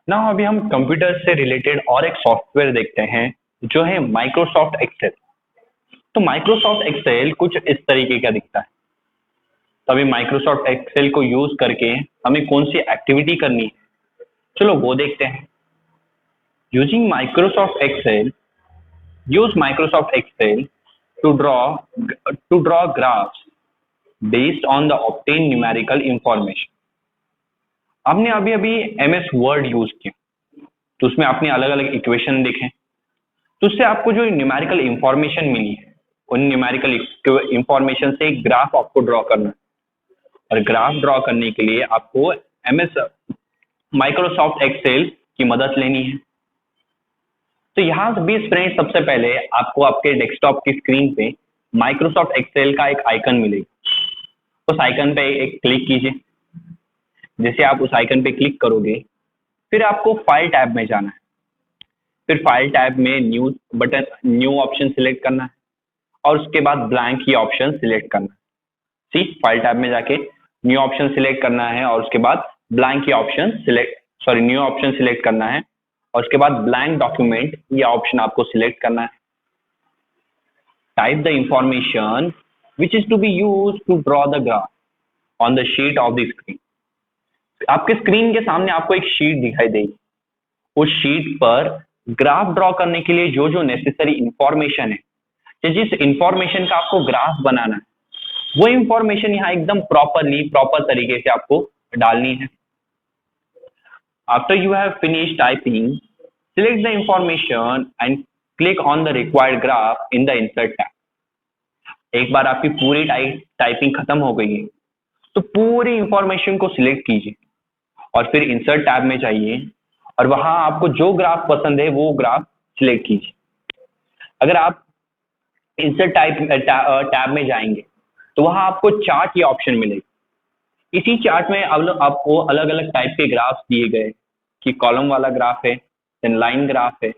ना अभी हम कंप्यूटर से रिलेटेड और एक सॉफ्टवेयर देखते हैं जो है माइक्रोसॉफ्ट एक्सेल। तो माइक्रोसॉफ्ट एक्सेल कुछ इस तरीके का दिखता है। तो अभी माइक्रोसॉफ्ट एक्सेल को यूज करके हमें कौन सी एक्टिविटी करनी है, चलो वो देखते हैं। Using Microsoft Excel, use Microsoft Excel to draw graphs based on the obtain numerical information. आपने अभी अभी एमएस वर्ड यूज किया, तो उसमें आपने अलग अलग इक्वेशन देखे, तो उससे आपको जो न्यूमेरिकल इंफॉर्मेशन मिली है, उन न्यूमेरिकल इंफॉर्मेशन से एक ग्राफ आपको ड्रॉ करना है। और ग्राफ ड्रॉ करने के लिए आपको एमएस माइक्रोसॉफ्ट एक्सेल की मदद लेनी है। तो यहाँ से 20 फ्रेंड्स, सबसे पहले आपको आपके डेस्कटॉप की स्क्रीन पे माइक्रोसॉफ्ट एक्सेल का एक आइकन मिलेगा। उस आइकन पे एक क्लिक कीजिए। जैसे आप उस आइकन पे क्लिक करोगे, फिर आपको फाइल टैब में जाना है। फिर फाइल टैब में न्यू ऑप्शन सिलेक्ट करना है और उसके बाद ब्लैंक ही ऑप्शन सिलेक्ट करना है। सी फाइल टैब में जाके न्यू ऑप्शन सिलेक्ट करना है और उसके बाद ब्लैंक ही ऑप्शन न्यू ऑप्शन सिलेक्ट करना है और उसके बाद ब्लैंक डॉक्यूमेंट ये ऑप्शन आपको सिलेक्ट करना है। Type the information which is to be use to draw the graph on the sheet of the screen. आपके स्क्रीन के सामने आपको एक शीट दिखाई देगी। उस शीट पर ग्राफ ड्रॉ करने के लिए जो जो नेसेसरी इंफॉर्मेशन है, जिस इंफॉर्मेशन का आपको ग्राफ बनाना है, वो इंफॉर्मेशन यहाँ एकदम प्रॉपर तरीके से आपको डालनी है। After you have finish typing, select the information and click on the required graph in the insert tab. एक बार आपकी पूरी टाइपिंग खत्म हो गई है, तो पूरी इंफॉर्मेशन को सिलेक्ट कीजिए और फिर इंसर्ट टैब में जाइए और वहां आपको जो ग्राफ पसंद है वो ग्राफ सिलेक्ट कीजिए। अगर आप इंसर्ट टैब में जाएंगे तो वहां आपको चार्ट ये ऑप्शन मिलेगा। इसी चार्ट में आपको अलग अलग टाइप के ग्राफ्स दिए गए कि कॉलम वाला ग्राफ है, देन लाइन ग्राफ है,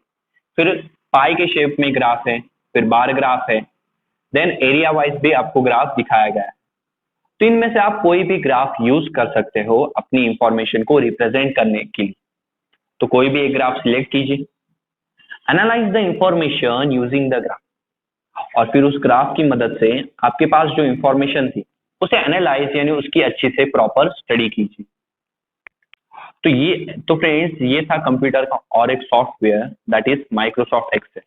फिर पाई के शेप में ग्राफ है, फिर बार ग्राफ है, देन एरिया वाइज भी आपको ग्राफ दिखाया गया है। तो इनमें से आप कोई भी ग्राफ यूज कर सकते हो अपनी इंफॉर्मेशन को रिप्रेजेंट करने के लिए। तो कोई भी एक ग्राफ सिलेक्ट कीजिए, analyse the information using the graph, और फिर उस ग्राफ की मदद से आपके पास जो इंफॉर्मेशन थी उसे एनालाइज यानी उसकी अच्छी से प्रॉपर स्टडी कीजिए। तो फ्रेंड्स, ये था कंप्यूटर का और एक software that is Microsoft Excel,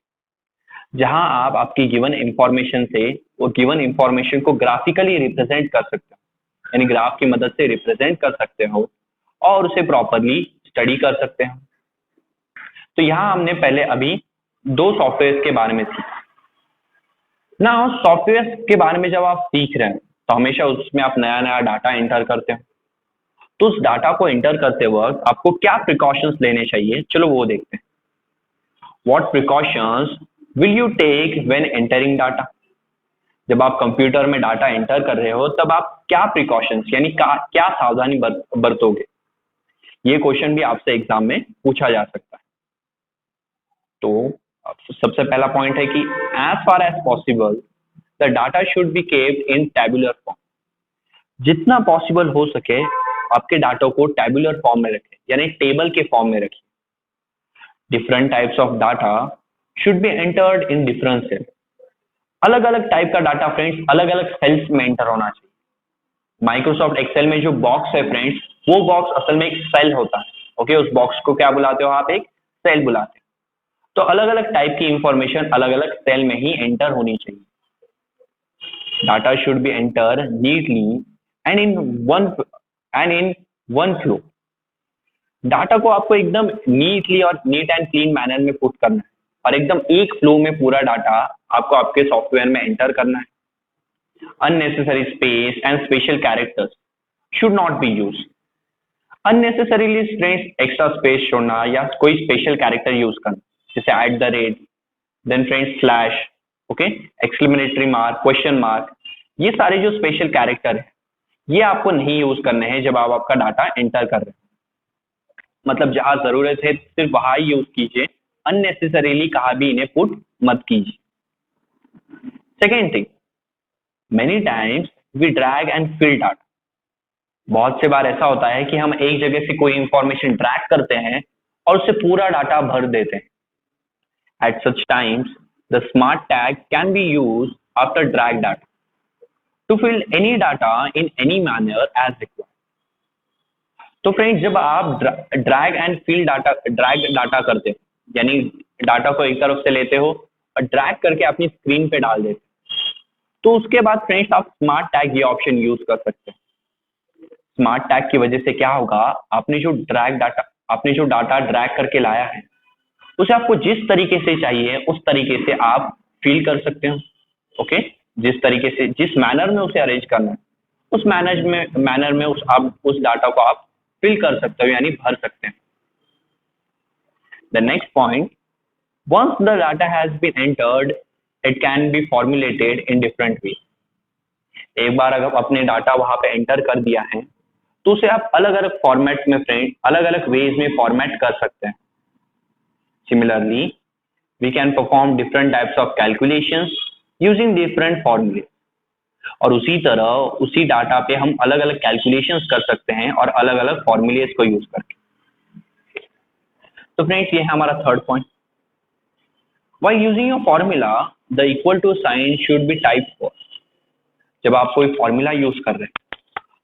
जहां आप आपकी गिवन इंफॉर्मेशन से वो गिवन इंफॉर्मेशन को ग्राफिकली रिप्रेजेंट कर सकते हो, यानी ग्राफ की मदद से रिप्रेजेंट कर सकते हो और उसे प्रॉपरली स्टडी कर सकते हो। तो यहाँ हमने पहले अभी दो सॉफ्टवेयर के बारे में सीखा ना। सॉफ्टवेयर के बारे में जब आप सीख रहे हैं तो हमेशा उसमें आप नया नया डाटा एंटर करते हो। तो उस डाटा को एंटर करते वक्त आपको क्या प्रिकॉशंस लेने चाहिए, चलो वो देखते हैं। What precautions will you take when entering data. जब आप कंप्यूटर में डाटा एंटर कर रहे हो तब आप क्या प्रिकॉशंस यानी क्या सावधानी बरतोगे, ये क्वेश्चन भी आपसे एग्जाम में पूछा जा सकता है। तो सबसे पहला पॉइंट है कि as far as possible the data should be kept in tabular form. जितना पॉसिबल हो सके आपके डाटा को टैबुलर फॉर्म में रखें, यानी टेबल के फॉर्म में रखिए। Different types of data should be entered in different cell. अलग अलग टाइप का डाटा फ्रेंड्स अलग अलग सेल्स में एंटर होना चाहिए। माइक्रोसॉफ्ट एक्सेल में जो बॉक्स है फ्रेंड्स, वो बॉक्स असल में एक सेल होता है। ओके, उस बॉक्स को क्या बुलाते हो आप, एक सेल बुलाते हैं। तो अलग अलग टाइप की इंफॉर्मेशन अलग अलग सेल में ही एंटर होनी चाहिए। Data should B enter neatly and in one flow. Data को आपको एकदम नीट एंड क्लीन मैनर में पुट करना है और एकदम एक फ्लो में पूरा डाटा आपको आपके सॉफ्टवेयर में एंटर करना है। Unnecessary space and special characters should not be use. Unnecessarily extra space छोड़ना या कोई स्पेशल कैरेक्टर यूज करना, जैसे at the rate, then friends slash, okay, exclamatory mark, question mark, ये सारे जो स्पेशल कैरेक्टर है ये आपको नहीं यूज करने हैं जब आप आपका डाटा एंटर कर रहे हैं। मतलब जहां जरूरत है सिर्फ वहां ही यूज कीजिए, अननेसेसरीली कहा भी इन्हें पुट मत कीजिए। Second thing, many times we drag and fill data. बहुत से बार ऐसा होता है कि हम एक जगह से कोई इंफॉर्मेशन ड्रैग करते हैं और उससे पूरा डाटा भर देते हैं. At such times, the smart tag can be used after drag data to fill any data in any manner as required. तो फ्रेंड्स, जब आप ड्रैग एंड फिल डाटा करते हो, यानी डाटा को एक तरफ से लेते हो और ड्रैग करके अपनी स्क्रीन पे डाल देते हो, तो उसके बाद फ्रेंड्स आप स्मार्ट टैग ये ऑप्शन यूज कर सकते हैं. स्मार्ट टैग की वजह से क्या होगा, आपने जो डाटा ड्रैग करके लाया है उसे आपको जिस तरीके से चाहिए उस तरीके से आप फिल कर सकते हो. ओके, जिस तरीके से, जिस मैनर में उसे अरेंज करना है उस मैनर में उस डाटा को आप फिल कर सकते हो, यानी भर सकते हैं. The next point, once the data has been entered it can be formulated in different way. एक बार अगर अपने डाटा वहां पे एंटर कर दिया है तो उसे आप अलग अलग फॉर्मेट में फ्रेंड, अलग अलग वेज में फॉर्मेट कर सकते हैं. Similarly, we can perform different types of calculations using different formulas. और उसी तरह उसी डाटा पे हम अलग अलग कैलकुलेशंस कर सकते हैं और अलग अलग फॉर्मूलेस को यूज करके. तो फ्रेंड्स, ये है हमारा third point. While using a formula, the equal to sign should be typed first. जब आप कोई फॉर्मूला यूज कर रहे हैं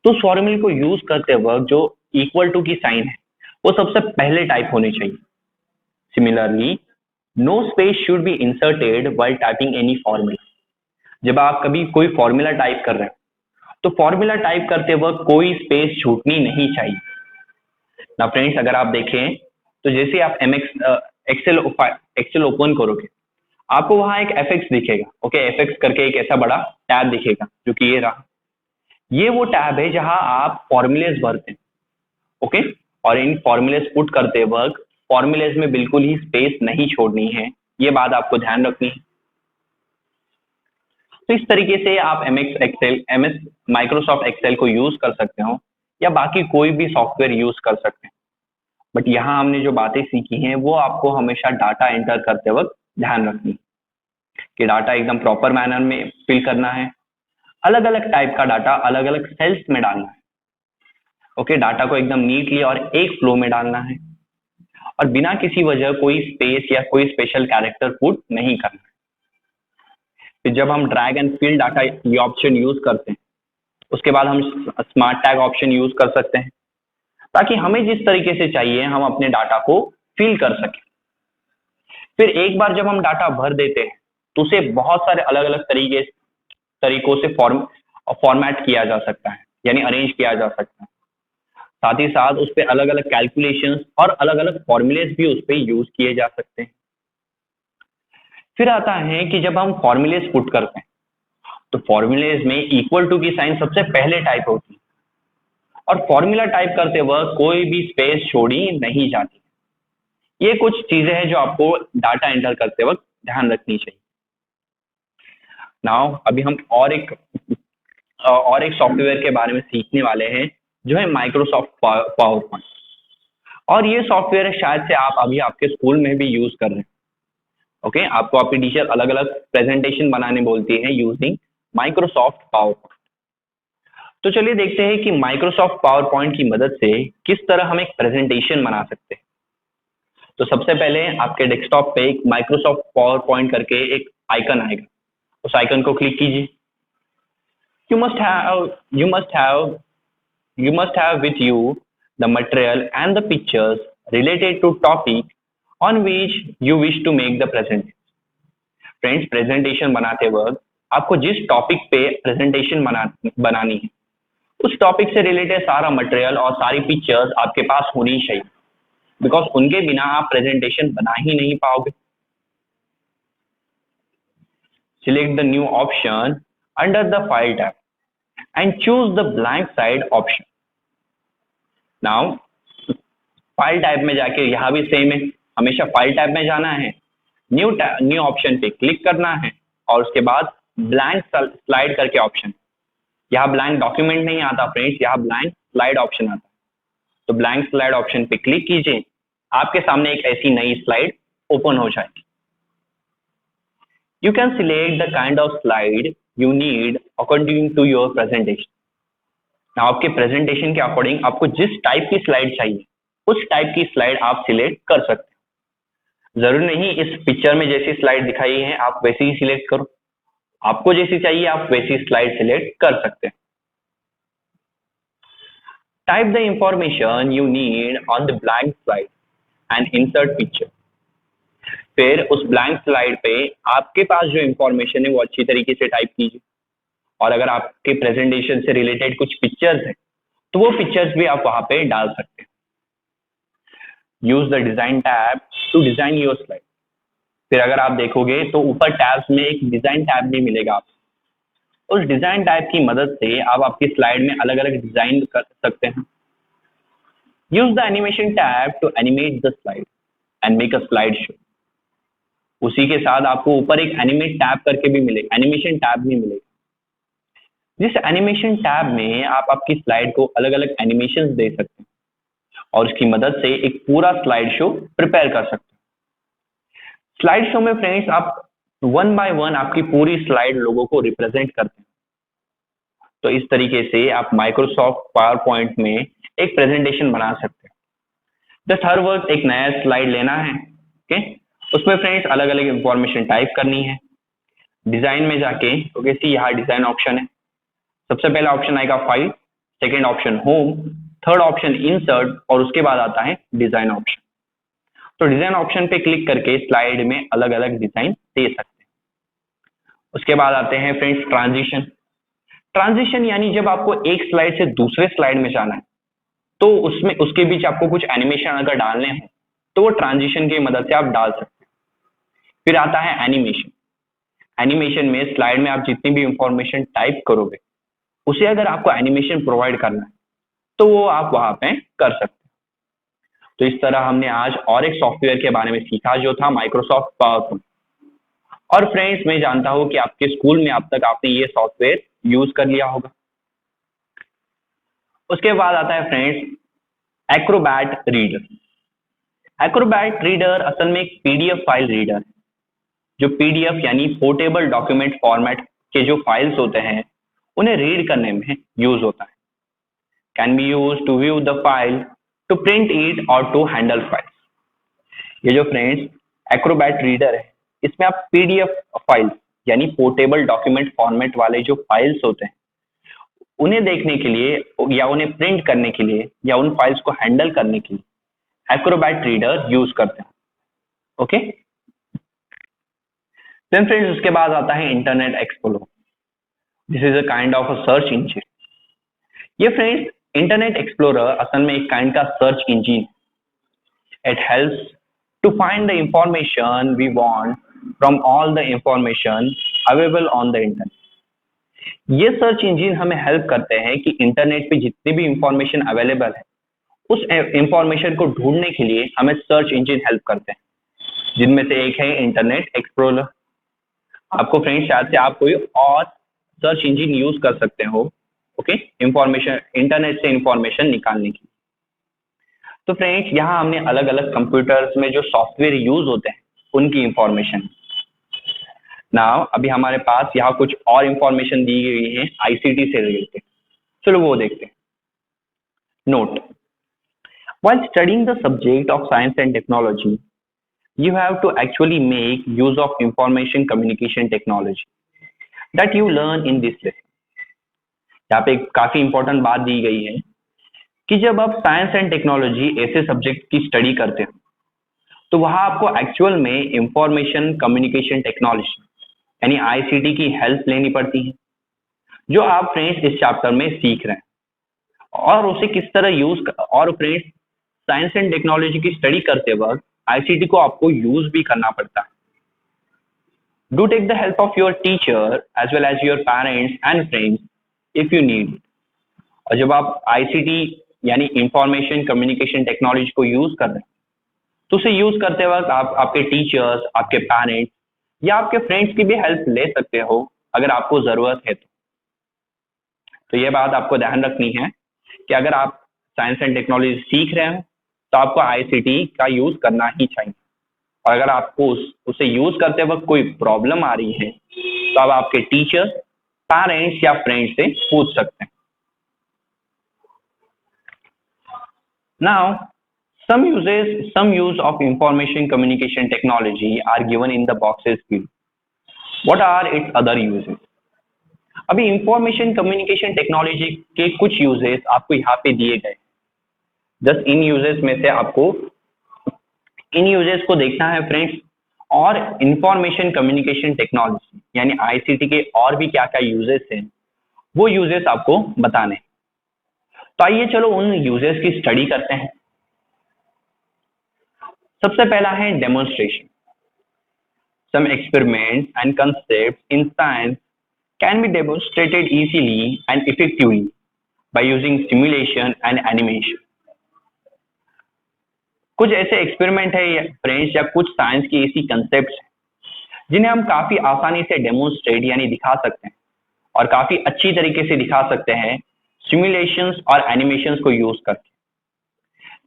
तो उस फॉर्मूले को यूज करते वक्त जो इक्वल टू की साइन है वो सबसे पहले टाइप होनी चाहिए. Similarly, no space should be inserted while typing any formula. जब आप कभी कोई फॉर्मूला टाइप कर रहे हैं तो फॉर्मूला टाइप करते वक्त कोई स्पेस छूटनी नहीं चाहिए. ना फ्रेंड्स, अगर आप देखें तो जैसे आप एक्सेल ओपन करोगे आपको वहां एक एफएक्स दिखेगा. ओके, एफएक्स करके एक ऐसा बड़ा टैब दिखेगा जो कि ये रहा. ये वो टैब है जहां आप फॉर्मूलेस भरते हैं. ओके, और इन फॉर्मूलेस पुट करते वक्त फॉर्मूलेस में बिल्कुल ही स्पेस नहीं छोड़नी है, ये बात आपको ध्यान रखनी है. तो इस तरीके से आप एमएस माइक्रोसॉफ्ट एक्सेल को यूज कर सकते हो या बाकी कोई भी सॉफ्टवेयर यूज कर सकते हैं. बट यहाँ हमने जो बातें सीखी हैं वो आपको हमेशा डाटा एंटर करते वक्त ध्यान रखनी है कि डाटा एकदम प्रॉपर मैनर में फिल करना है, अलग अलग टाइप का डाटा अलग अलग सेल्स में डालना है. ओके, डाटा को एकदम नीटली और एक फ्लो में डालना है और बिना किसी वजह कोई स्पेस या कोई स्पेशल कैरेक्टर पुट नहीं करना है. फिर जब हम ड्रैग एंड फिल डाटा ये ऑप्शन यूज करते हैं उसके बाद हम स्मार्ट टैग ऑप्शन यूज कर सकते हैं ताकि हमें जिस तरीके से चाहिए हम अपने डाटा को फिल कर सकें. फिर एक बार जब हम डाटा भर देते हैं तो उसे बहुत सारे अलग अलग तरीकों से फॉर्मेट किया जा सकता है, यानी अरेंज किया जा सकता है. साथ ही साथ उस पर अलग अलग कैलकुलेशंस और अलग अलग फॉर्मूलेस भी उस पर यूज किए जा सकते हैं. फिर आता है कि जब हम फॉर्मूलेस पुट करते हैं तो फॉर्मूलेस में इक्वल टू की साइन सबसे पहले टाइप होती है और फॉर्मूला टाइप करते वक्त कोई भी स्पेस छोड़ी नहीं जाती. ये कुछ चीजें हैं जो आपको डाटा एंटर करते वक्त ध्यान रखनी चाहिए. नाउ अभी हम और एक सॉफ्टवेयर के बारे में सीखने वाले हैं जो है माइक्रोसॉफ्ट पावर पॉइंट. और ये सॉफ्टवेयर शायद से आप अभी आपके स्कूल में भी यूज कर रहे हैं. ओके, आपको आपकी टीचर अलग अलग प्रेजेंटेशन बनाने बोलती है यूजिंग माइक्रोसॉफ्ट पावर पॉइंट. तो चलिए देखते हैं कि माइक्रोसॉफ्ट पावर पॉइंट की मदद से किस तरह हम एक प्रेजेंटेशन बना सकते हैं. तो सबसे पहले आपके डेस्कटॉप पे एक माइक्रोसॉफ्ट पावर पॉइंट करके एक आइकन आएगा, उस आइकन को क्लिक कीजिए. You must have with you the material and the pictures related to topic on which you wish to make the presentation. Friends, presentation बनाते वक्त आपको जिस टॉपिक पे प्रेजेंटेशन बनानी है उस टॉपिक से रिलेटेड सारा मटेरियल और सारी पिक्चर्स आपके पास होनी चाहिए, बिकॉज उनके बिना आप प्रेजेंटेशन बना ही नहीं पाओगे. Select the new option under the file tab and choose the blank side option. Now file type में जाके यहाँ भी सेम है, हमेशा फाइल टाइप में जाना है, न्यू ऑप्शन पे क्लिक करना है और उसके बाद ब्लैंक स्लाइड करके ऑप्शन. यहाँ ब्लैंक डॉक्यूमेंट नहीं आता फ्रेंड्स, यहाँ ब्लैंक स्लाइड ऑप्शन आता है. तो ब्लैंक स्लाइड ऑप्शन पे क्लिक कीजिए, आपके सामने एक ऐसी नई स्लाइड ओपन हो जाएगी. You can select the kind of slide you need according to your presentation. Now आपके प्रेजेंटेशन के अकॉर्डिंग आपको जिस टाइप की स्लाइड चाहिए उस टाइप की स्लाइड आप सिलेक्ट कर सकते हैं। जरूरी नहीं इस पिक्चर में जैसी स्लाइड दिखाई है आप वैसे ही सिलेक्ट करो, आपको जैसी चाहिए आप वैसी स्लाइड सिलेक्ट कर सकते हैं। Type the information you need on the blank slide and insert picture. फिर उस ब्लैंक स्लाइड पे आपके पास जो इंफॉर्मेशन है वो अच्छी तरीके से टाइप कीजिए, और अगर आपके प्रेजेंटेशन से रिलेटेड कुछ पिक्चर्स है तो वो पिक्चर्स भी आप वहां पे डाल सकते हैं। Use the design tab to design your slide. फिर अगर आप देखोगे तो ऊपर टैब्स में एक डिजाइन टैब भी मिलेगा आपको। उस डिजाइन टैब की मदद से आप आपकी स्लाइड में अलग अलग डिजाइन कर सकते हैं। Use the animation tab to animate the slide and make a slide show. उसी के साथ आपको ऊपर एक एनिमेट टैब करके भी मिलेगा, एनिमेशन टैब भी मिलेगा, जिस एनिमेशन टैब में आप आपकी स्लाइड को अलग अलग एनिमेशन दे सकते हैं और उसकी मदद से एक पूरा स्लाइड शो प्रिपेयर कर सकते हैं। स्लाइड शो में फ्रेंड्स आप वन बाय वन आपकी पूरी स्लाइड लोगों को रिप्रेजेंट करते हैं। तो इस तरीके से आप माइक्रोसॉफ्ट पावर पॉइंट में एक प्रेजेंटेशन बना सकते हैं। जस्ट हर वक्त एक नया स्लाइड लेना है, ओके, उसमें फ्रेंड्स अलग अलग इंफॉर्मेशन टाइप करनी है। डिजाइन में जाके ओके सी यहाँ डिजाइन ऑप्शन है। सबसे पहला ऑप्शन आएगा file, second option home, third option insert और उसके बाद आता है डिजाइन ऑप्शन। तो डिजाइन ऑप्शन पे क्लिक करके स्लाइड में अलग अलग डिजाइन दे सकते हैं। उसके बाद आते हैं फ्रेंड्स ट्रांजिशन। ट्रांजिशन यानी जब आपको एक स्लाइड से दूसरे स्लाइड में जाना है तो उसमें उसके बीच आपको कुछ एनिमेशन अगर डालने हो तो वो ट्रांजिशन की मदद से आप डाल सकते हैं। फिर आता है एनिमेशन। एनिमेशन में स्लाइड में आप जितनी भी इंफॉर्मेशन टाइप करोगे उसे अगर आपको एनिमेशन प्रोवाइड करना है तो वो आप वहां पे कर सकते हैं। तो इस तरह हमने आज और एक सॉफ्टवेयर के बारे में सीखा जो था माइक्रोसॉफ्ट पावर पॉइंट। और फ्रेंड्स मैं जानता हूं कि आपके स्कूल में अब तक आपने ये सॉफ्टवेयर यूज कर लिया होगा। उसके बाद आता है friends Acrobat reader. Acrobat reader असल में एक पीडीएफ फाइल रीडर है, जो पीडीएफ यानी पोर्टेबल डॉक्यूमेंट फॉर्मेट के जो फाइल्स होते हैं उन्हें रीड करने में यूज होता है। Can be use to view the file, to print it और टू हैंडल फाइल्स। ये जो फ्रेंड्स एक्रोबैट रीडर है इसमें आप पीडीएफ फाइल्स यानी पोर्टेबल डॉक्यूमेंट फॉर्मेट वाले जो फाइल्स होते हैं उन्हें देखने के लिए या उन्हें प्रिंट करने के लिए या उन फाइल्स को हैंडल करने के लिए एक्रोबैट रीडर यूज करते हैं। ओके, देन फ्रेंड्स उसके बाद आता है Internet Explorer. This is a kind of a search engine. ये फ्रेंड्स इंटरनेट एक्सप्लोरर असल में एक काइंड का search engine. It helps to find the information we want from all the information available on the internet. ये search engine हमें help करते हैं कि इंटरनेट पे जितनी भी इंफॉर्मेशन अवेलेबल है उस इंफॉर्मेशन को ढूंढने के लिए हमें सर्च इंजिन हेल्प करते हैं, जिनमें से एक है इंटरनेट एक्सप्लोरर। आपको फ्रेंड्स शायद से आप कोई और सर्च इंजिन यूज कर सकते हो, ओके, इंफॉर्मेशन इंटरनेट से इंफॉर्मेशन निकालने की। तो फ्रेंड्स यहाँ हमने अलग अलग कंप्यूटर्स में जो सॉफ्टवेयर यूज होते हैं उनकी इंफॉर्मेशन। नाउ अभी हमारे पास यहाँ कुछ और इंफॉर्मेशन दी गई है आईसीटी से रिलेटेड, चलो वो देखते हैं। Note, while studying the subject of science and technology you have to actually make use of information communication technology that you learn in this lesson। यहाँ पे एक काफी इंपॉर्टेंट बात दी गई है कि जब आप साइंस एंड टेक्नोलॉजी ऐसे सब्जेक्ट की स्टडी करते हो तो वहां आपको एक्चुअल में इंफॉर्मेशन कम्युनिकेशन टेक्नोलॉजी यानी आईसीटी की हेल्प लेनी पड़ती है, जो आप फ्रेंड्स इस चैप्टर में सीख रहे हैं। और उसे किस तरह यूज, और फ्रेंड्स साइंस एंड टेक्नोलॉजी की स्टडी करते वक्त आईसीटी को आपको यूज भी करना पड़ता है। Do take the help of your teacher as well as your parents and friends if you need. और जब आप आईसीटी यानी इंफॉर्मेशन कम्युनिकेशन टेक्नोलॉजी को यूज कर रहे हैं तो उसे यूज करते वक्त आप आपके टीचर्स, आपके पेरेंट्स या आपके फ्रेंड्स की भी हेल्प ले सकते हो अगर आपको जरूरत है तो ये बात आपको ध्यान रखनी है कि अगर आप साइंस एंड टेक्नोलॉजी सीख रहे हो तो आपको आईसीटी का यूज करना ही चाहिए। और अगर आपको उसे यूज करते वक्त कोई प्रॉब्लम आ रही है तो आप आपके टीचर्स, पेरेंट्स या फ्रेंड्स से पूछ सकते हैं। Now Some use of information communication technology are given in the boxes field. What are its other uses? अभी इंफॉर्मेशन कम्युनिकेशन टेक्नोलॉजी के कुछ यूजेस आपको यहाँ पे दिए गए। जस्ट इन यूजेस में से आपको इन यूजेस को देखना है फ्रेंड्स, और इंफॉर्मेशन कम्युनिकेशन टेक्नोलॉजी यानी आईसीटी के और भी क्या क्या यूजेस हैं वो यूजेस आपको बताने। तो आइए चलो उन यूजेस की स्टडी करते हैं। सबसे पहला है demonstration. Some experiments and concepts in science can be demonstrated easily and effectively by using simulation and animation. कुछ ऐसे एक्सपेरिमेंट है फ्रेंड्स या कुछ साइंस की ऐसी कंसेप्ट्स हैं जिन्हें हम काफी आसानी से डेमोन्स्ट्रेट यानी दिखा सकते हैं और काफी अच्छी तरीके से दिखा सकते हैं सिमुलेशंस और एनिमेशंस को यूज करके।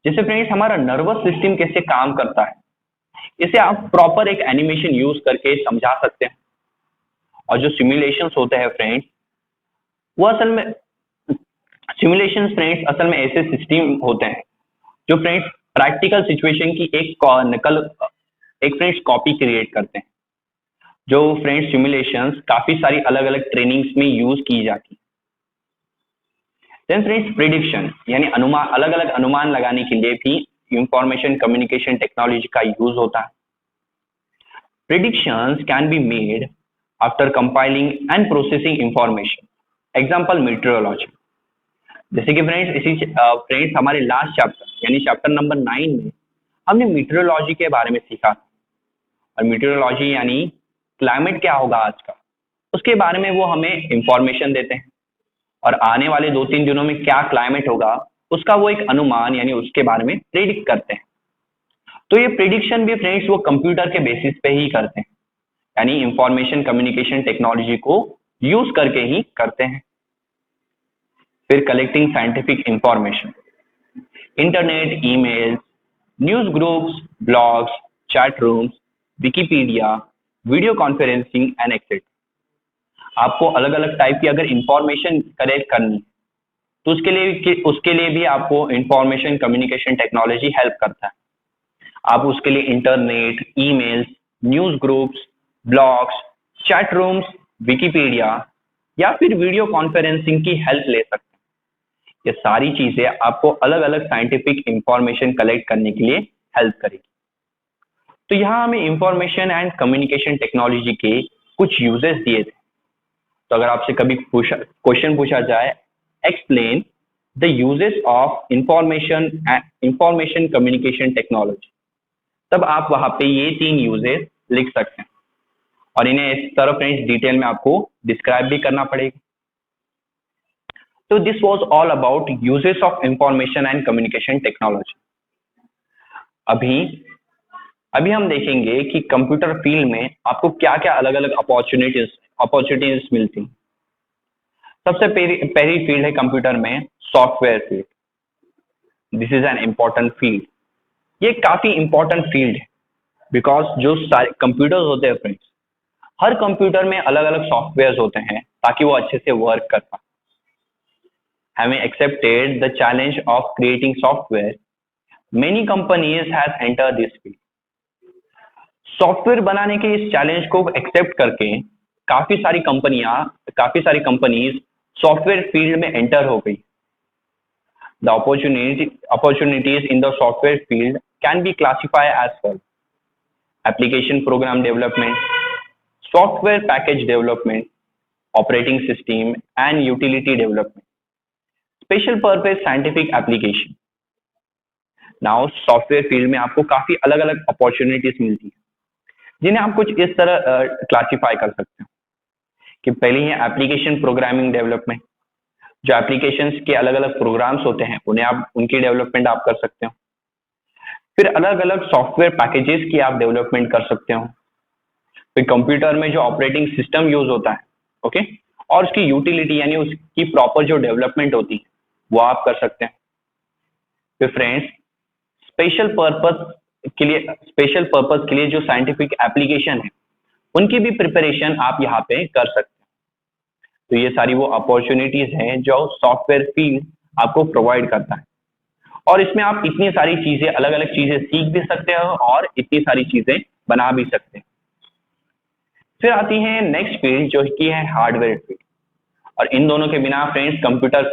जैसे फ्रेंड्स हमारा नर्वस सिस्टम कैसे काम करता है, इसे आप प्रॉपर एक एनिमेशन यूज करके समझा सकते हैं। और जो सिमुलेशंस होते हैं फ्रेंड्स, वो असल में सिमुलेशंस फ्रेंड्स असल में ऐसे सिस्टम होते हैं जो फ्रेंड्स प्रैक्टिकल सिचुएशन की एक फ्रेंड्स कॉपी क्रिएट करते हैं। जो फ्रेंड्स सिमुलेशंस काफी सारी अलग अलग ट्रेनिंग्स में यूज की जाती है। देन फ्रेंड्स प्रिडिक्शन यानी अनुमान, अलग अलग अनुमान लगाने के लिए भी इंफॉर्मेशन कम्युनिकेशन टेक्नोलॉजी का यूज होता है। Predictions can be made after compiling and processing information. Example meteorology. जैसे कि फ्रेंड्स हमारे लास्ट चैप्टर यानी चैप्टर नंबर 9 में हमने मीटरोलॉजी के बारे में सीखा। और मीटरोलॉजी यानी क्लाइमेट क्या होगा आज का, उसके बारे में वो हमें इंफॉर्मेशन देते हैं और आने वाले 2-3 दिनों में क्या क्लाइमेट होगा उसका वो एक अनुमान यानी उसके बारे में प्रेडिक्ट करते हैं। तो ये प्रिडिक्शन भी फ्रेंड्स वो कंप्यूटर के बेसिस पे ही करते हैं, यानी इंफॉर्मेशन कम्युनिकेशन टेक्नोलॉजी को यूज करके ही करते हैं। फिर collecting scientific information, internet, email, news groups, blogs, chat rooms, Wikipedia, video conferencing and etcetera. आपको अलग अलग टाइप की अगर इंफॉर्मेशन कलेक्ट करनी है तो उसके लिए भी आपको इंफॉर्मेशन कम्युनिकेशन टेक्नोलॉजी हेल्प करता है। आप उसके लिए internet, emails, news groups, blogs, chat rooms, Wikipedia या फिर वीडियो कॉन्फ्रेंसिंग की हेल्प ले सकते हैं। ये सारी चीजें आपको अलग अलग साइंटिफिक इंफॉर्मेशन कलेक्ट करने के लिए हेल्प करेगी। तो यहाँ हमें इंफॉर्मेशन एंड कम्युनिकेशन टेक्नोलॉजी के कुछ यूजेस दिए थे। तो अगर आपसे कभी क्वेश्चन पूछा जाए explain the uses of information communication technology, तब आप वहां पे ये 3 यूजेस लिख सकते हैं और इन्हें इस तरह फ्रेंड्स डिटेल में आपको डिस्क्राइब भी करना पड़ेगा। तो this was all about uses of information and communication technology. अभी हम देखेंगे कि कंप्यूटर फील्ड में आपको क्या क्या अलग अलग अपॉर्चुनिटीज मिलती हैं। सबसे पहली फील्ड है कंप्यूटर में software field. This is an important field. ये काफी इंपॉर्टेंट फील्ड है बिकॉज जो सारे कंप्यूटर्स होते हैं फ्रेंड्स, हर कंप्यूटर में अलग अलग सॉफ्टवेयर होते हैं ताकि वो अच्छे से वर्क कर पाए। Having accepted the challenge of creating software, many companies has entered this field. Software बनाने के इस चैलेंज को एक्सेप्ट करके काफी सारी कंपनीज सॉफ्टवेयर फील्ड में एंटर हो गई। The opportunities in the software field can be classified as follows: application program development, software package development, operating system and utility development, special purpose scientific application. Now software field में आपको काफी अलग अलग opportunities मिलती है जिन्हें आप कुछ इस तरह क्लासिफाई कर सकते हो कि पहले है एप्लीकेशन प्रोग्रामिंग डेवलपमेंट। जो एप्लीकेशंस के अलग अलग प्रोग्राम्स होते हैं उनकी डेवलपमेंट आप कर सकते हो। फिर अलग अलग सॉफ्टवेयर पैकेजेस की आप डेवलपमेंट कर सकते हो। फिर कंप्यूटर में जो ऑपरेटिंग सिस्टम यूज होता है, ओके, और उसकी यूटिलिटी यानी उसकी प्रॉपर जो डेवलपमेंट होती है वो आप कर सकते हैं। फिर फ्रेंड्स स्पेशल पर्पस के लिए जो साइंटिफिक एप्लीकेशन है उनकी भी प्रिपरेशन आप यहाँ पे कर सकते हैं। तो ये सारी वो अपॉर्चुनिटीज हैं जो सॉफ्टवेयर फील्ड आपको प्रोवाइड करता है। और इसमें आप इतनी सारी चीजें, अलग अलग चीजें सीख भी सकते हो और इतनी सारी चीजें बना भी सकते हैं। फिर आती है नेक्स्ट फील्ड जो कि है हार्डवेयर फील्ड। और इन दोनों के बिना फ्रेंड्स कंप्यूटर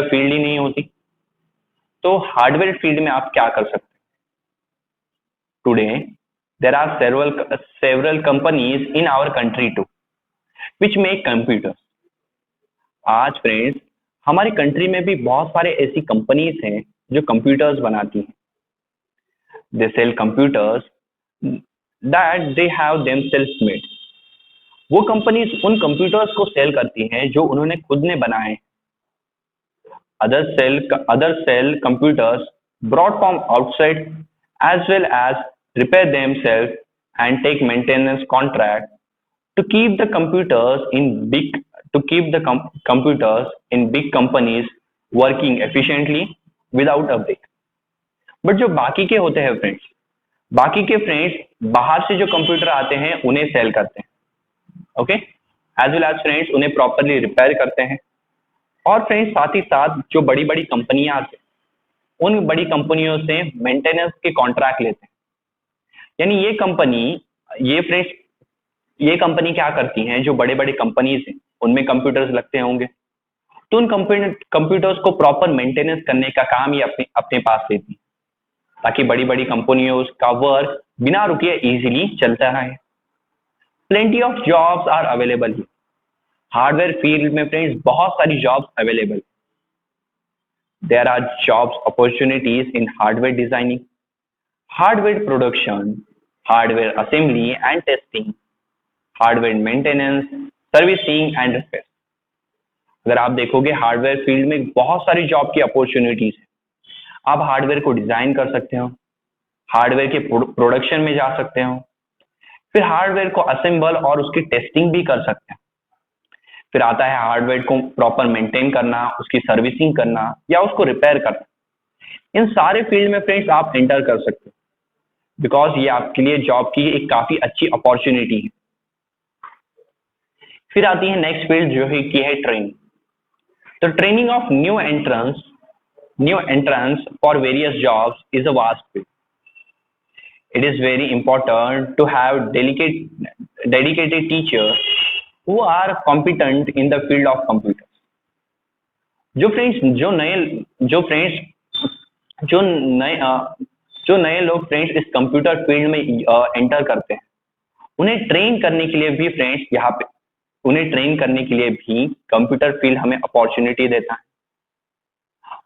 फील्ड ही नहीं होती। तो हार्डवेयर फील्ड में आप क्या कर सकते हैं? Today there are several companies in our country to which make computers. आज फ्रेंड्स हमारी कंट्री में भी बहुत सारे ऐसी कंपनीज हैं जो कंप्यूटर्स बनाती हैं। They sell computers that they have themself made. वो कंपनीज उन कंप्यूटर्स को सेल करती हैं जो उन्होंने खुद ने बनाए। Others sell computers brought from outside as well as repair themselves and take maintenance contract to keep the computers in big companies working efficiently without a break. But जो बाकी के होते हैं फ्रेंड्स, बाकी के फ्रेंड्स बाहर से जो कंप्यूटर आते हैं उन्हें सेल करते हैं, okay, as well as friends उन्हें प्रॉपरली रिपेयर करते हैं। और फ्रेंड्स साथ ही साथ जो बड़ी बड़ी कंपनियां आते हैं उन बड़ी कंपनियों से मेंटेनेंस के कॉन्ट्रैक्ट लेते हैं। यानी ये कंपनी क्या करती हैं, जो बड़े बड़े कंपनीज हैं उनमें कंप्यूटर्स लगते होंगे, तो उन कंप्यूटर्स को प्रॉपर मेंटेनेंस करने का काम ये अपने पास लेती है, ताकि बड़ी बड़ी कंपनियों का वर्क बिना रुके इजीली चलता रहे। Plenty of jobs are available. Hardware field में फ्रेंड्स बहुत सारी jobs available. There are jobs opportunities in hardware designing, hardware production, hardware assembly and testing, hardware maintenance, servicing and repair. अगर आप देखोगे हार्डवेयर फील्ड में बहुत सारी जॉब की अपॉर्चुनिटीज है। आप हार्डवेयर को डिजाइन कर सकते हो, हार्डवेयर के प्रोडक्शन में जा सकते हो, फिर हार्डवेयर को असेंबल और उसकी टेस्टिंग भी कर सकते हैं। फिर आता है हार्डवेयर को प्रॉपर मेंटेन करना, उसकी सर्विसिंग करना या उसको रिपेयर करना। इन सारे फील्ड में फ्रेंड्स आप एंटर कर सकते हो, बिकॉज ये आपके लिए जॉब की एक काफी अच्छी अपॉर्चुनिटी है। फिर आती है नेक्स्ट फील्ड जो है कि है ट्रेनिंग। तो training of new entrance for various jobs is a vast field. It is very important to have dedicated teachers who are competent in the field of computers. जो नए लोग फ्रेंड्स इस computer field में enter करते हैं, उन्हें train करने के लिए भी फ्रेंड्स उन्हें ट्रेन करने के लिए भी कंप्यूटर फील्ड हमें अपॉर्चुनिटी देता है।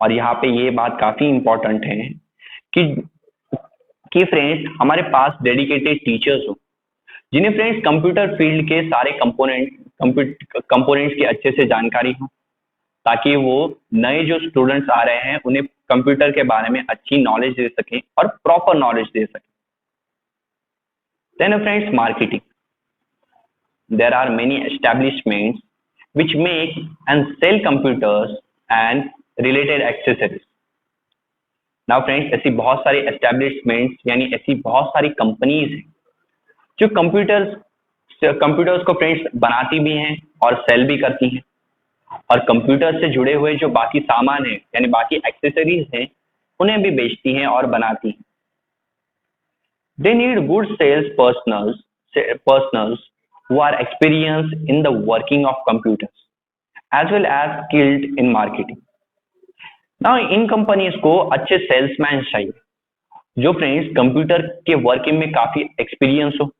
और यहाँ पे ये बात काफी इंपॉर्टेंट है कि फ्रेंड्स हमारे पास डेडिकेटेड टीचर्स हो, जिन्हें फ्रेंड्स कंप्यूटर फील्ड के सारे कंपोनेंट्स की अच्छे से जानकारी हो, ताकि वो नए जो स्टूडेंट्स आ रहे हैं उन्हें कंप्यूटर के बारे में अच्छी नॉलेज दे सकें और प्रॉपर नॉलेज दे सकें। Then friends marketing. There are many establishments which make and sell computers and related accessories. Now friends ऐसी बहुत सारी एस्टैब्लिशमेंट्स यानी ऐसी बहुत सारी कंपनीज हैं जो कंप्यूटर्स को फ्रेंड्स बनाती भी हैं और सेल भी करती हैं, और कंप्यूटर से जुड़े हुए जो बाकी सामान हैं यानी बाकी एक्सेसरीज हैं उन्हें भी बेचती हैं और बनाती हैं। They need good sales personals who are experienced in the working of computers as well as skilled in marketing. Now in companies को अच्छे सेल्समैन चाहिए जो फ्रेंड्स कंप्यूटर के वर्किंग में काफी एक्सपीरियंस हो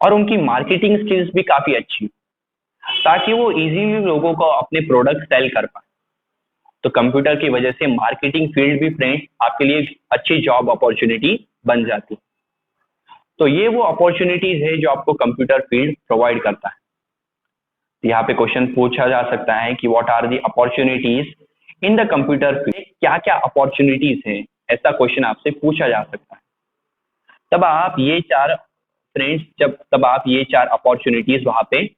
और उनकी मार्केटिंग स्किल्स भी काफी अच्छी हो, ताकि वो इजीली लोगों को अपने प्रोडक्ट सेल कर पाए। तो कंप्यूटर की वजह से मार्केटिंग फील्ड भी फ्रेंड्स आपके लिए अच्छी जॉब अपॉर्चुनिटी बन जाती है। तो ये वो अपॉर्चुनिटीज है जो आपको कंप्यूटर फील्ड प्रोवाइड करता है। तो यहाँ पे क्वेश्चन पूछा जा सकता है कि what are the opportunities in the computer field, क्या क्या अपॉर्चुनिटीज हैं, ऐसा क्वेश्चन आपसे पूछा जा सकता है। तब आप ये चार अपॉर्चुनिटीज वहां पे